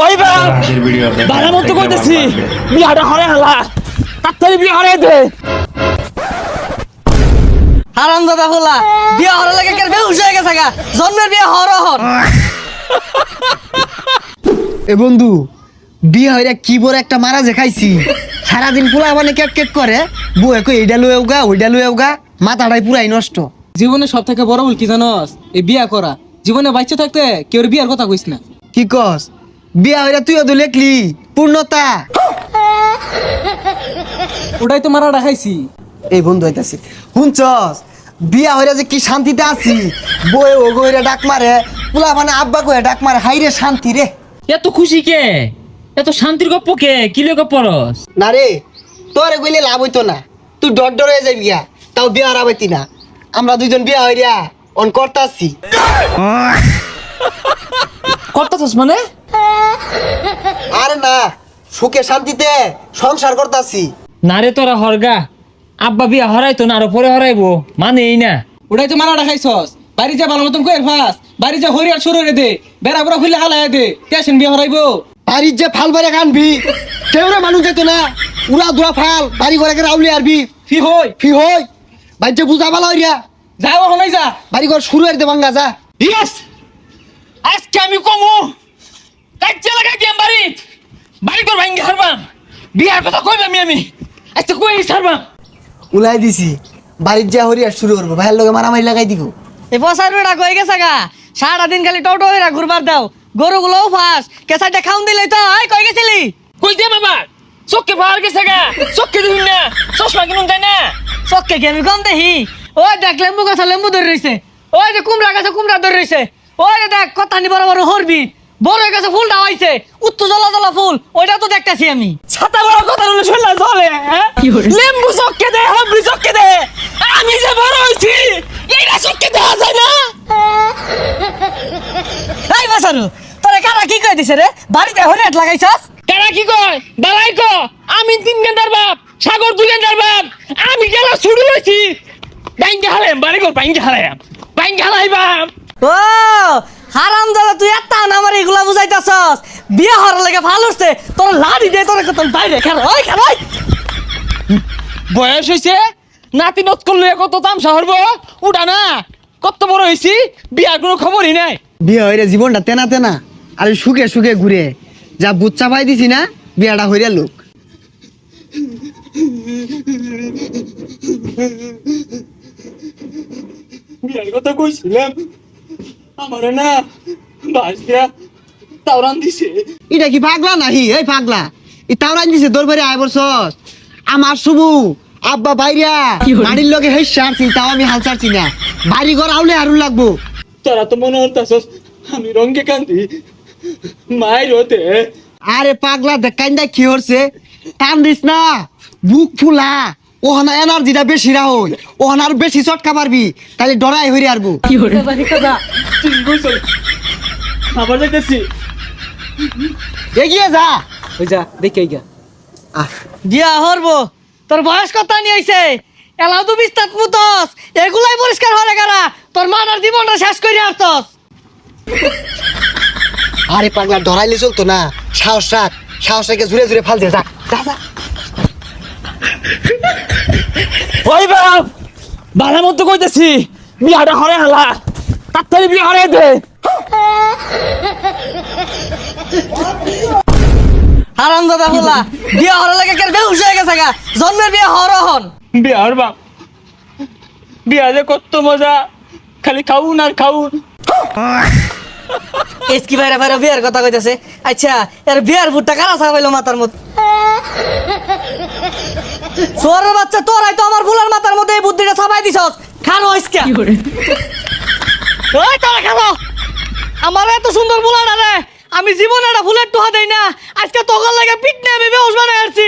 ওই বা বাড়ার মতো কইতেছি বিয়াটা হরে হালা তাড়াতাড়ি বিয়া হরে দে। হারামজাদা হলা বিয়া হরে লাগে কেন বেহুশ হয়ে গেছে গা জন্মের বিয়া হর হর। এ বন্ধু বিয়ে হইরা কি বড় একটা মারা যে খাইছি সারাদিন পোলা মানে কেট কেট করে বউয়ে কই এইডা লয়ে উগা ওইডা লয়ে উগা মাথাটাই পুরাই নষ্ট। জীবনে সব থেকে বড় ভুল কি জানোস? এই বিয়া করা। জীবনে বাচ্চা থাকতে কেউ বিয়ার কথা কইস না। কি কস বিয়া হইরা তুইও তো লেখলি পূর্ণতা। ওটাই তো মারা খাইছি। এই বন্ধু হইতাছি শুনছস বিয়া হইরা যে কি শান্তিতে আছি বউয়ে ওগো হইরা ডাক মারে পোলা মানে আব্বা কইরা ডাক মারে হাইরে শান্তি রে। এত খুশি কে এত শান্তির গপ্প কে কি লগে পরস? না রে তোরে কইলে লাভ হইতো না তুই ডর ডর হয়ে যাবি গিয়া তাও বিয়া হারাবাইতি না। আমরা দুইজন বিয়া হইরা অন করতাছি। করতাছস মানে? আরে না সুখে শান্তিতে সংসার করতাছি। না রে তোরা হরগা আব্বা বিয়া হরাইতো না আরো পরে হরাইবো মানে এই না। ওটাই তো মারা খাইছস। বাড়ি যা ভালো মতন কইর ফাস। বাড়ি যা হরিয়ার শুরু রে দে। বেড়া বুড়া খুলে হালায় দে। টেনশন বিয়া হরাইবো। বাড়ির যে ফাল বাড়ি কানবি কেউরে মানুষ যেত না উড়া দুরা ফাল বাড়ি ঘরে রাউলি আরবি ফি হই ফি হই বাজ্যে বুঝা ভালো হইয়া যাও হনাই যা। বাড়ি ঘর শুরু হইতে ভাঙ্গা যা। ইয়েস আজকে আমি কমু কাজে লাগাই দিম বাড়ি বাড়ি কর ভাঙ্গি হারবাম বিয়ার কথা কইবাম আমি আজকে কই হারবাম। উলাই দিছি বাড়ির যা হরিয়া শুরু করবো ভাইয়ের লগে মারামারি লাগাই দিব। এই বসার বেড়া কই গেছে গা সারাদিন খালি টোটো হইরা ঘুরবার দাও গরুগুলোও ফাঁস কেসাইটা খাউন দিলে তো এই কই গেছিলি? কই দে বাবা চোখে ভার গেছে গা চোখে দিন না চশমা কিনুন তাই না চক্কে কি আমি কম দেখি? ওই দেখ লেম্বু গাছ লেম্বু ধরে রইছে, ওই যে কুমড়া গাছে কুমড়া ধরে রইছে, ওই যে দেখ কতানি বড় বড় হরবি বড় গাছে ফুলটা হইছে উত্তর জ্বলা জ্বলা ফুল ওইটা তো দেখতাছি আমি। ছাতা বড় কথা হলো শুনলা চলে লেম্বু চোখে দে হাবড়ি চোখে দে আমি যে বড় হইছি এইটা চোখে দেওয়া যায় না। এই বাসারু তোরে কারা কি কই দিছে রে বাড়িতে হরিয়াট লাগাইছস? তারা কি কয় দাঁড়াই ক আমি 3 ঘন্টার বাপ সাগর 2 ঘন্টার বাপ আমি গেলা শুরু হইছি বাইঙ্গা হালাম বাড়ি কর বাইঙ্গা হালাই বাপ। ও হারামজাদা তুই এত না আমার এগুলা বুঝাইতাছস বিয়ে হওয়ার লাগে ভালো হচ্ছে তোর লাড়ি দে তোর কত বাইরে খেলা ওই খেলা বয়স হইছে নাতি নত করলে কত তামসা হরব উঠা না কত বড় হইছি বিয়ার কোনো খবরই নাই। বিয়ে হইরা জীবনটা তেনা তেনা আর সুখে সুখে ঘুরে যা বুচ্চা চাপাই দিছি না বিয়াটা হইরা লোক। বিয়ার কথা কইছিলাম আমার না বাসিয়া তাওরান দিছে। এটা কি পাগলা নাহি এই পাগলা ই তাওরান দিছে তোর বাড়ি আয় বছর আমার শুভু আব্বা বাইরা বাড়ির লগে হেই সারছি তাও আমি হাল ছাড়ছি না বাড়ি ঘর আউলে আরুন লাগবো। তোরা তো মনে হতাছস আমি রঙ্গে কান্দি মায়ের হতে। আরে পাগলা দেখাইন্দা কি হচ্ছে টান দিস না বুক ফুলা ওখানে এনার্জিটা বেশি রাহল ওখানে আর বেশি চটকা মারবি তাহলে ডরাই হইরে আরবো। ঠিক কইছ আবার যাইতেছি এগিয়ে যা। ওই যা দেখে গা। বিয়া হরবো তোর বয়স কত নি হইছে এলাও তো বিস্তার মুতস এগুলাই পরিষ্কার হরে গারা তোর মানার জীবনটা শেষ করে আসতস। আরে পাগলা ডরাইলে চলতো না সাহস রাখ সাহস রেখে জুড়ে জুড়ে ফাল দে যা যা যা। ওই বাপ বালা মতো কইতেছি বিয়াটা হরে হালা তাড়াতাড়ি বিয়া হরে দে। হারামজাদা হলা বিয়া হরে লাগে কেন বেহুশ হয়ে গেছে গা জন্মের বিয়া হর হন। বিয়ার বাপ বিয়া যে কত মজা খালি খাউন আর খাউন। এসকি বাইরে বাইরে বিয়ার কথা কইতাছে আচ্ছা এর বিয়ার ভুট্টা কারা ছাপাইলো মাথার মধ্যে? সোরের বাচ্চা তোরাই তো আমার ফুলার মাথার মধ্যে এই বুদ্ধিটা ছাপাই দিছস খানো ইসকা ওই তোরা খাবো আমার এত সুন্দর ফুলার রে আমি জীবনে একটা ফুলের টোহা দেই না আজকে তোকার লাগে পিট নিয়ে আমি বেহুশ বানাই আসছি।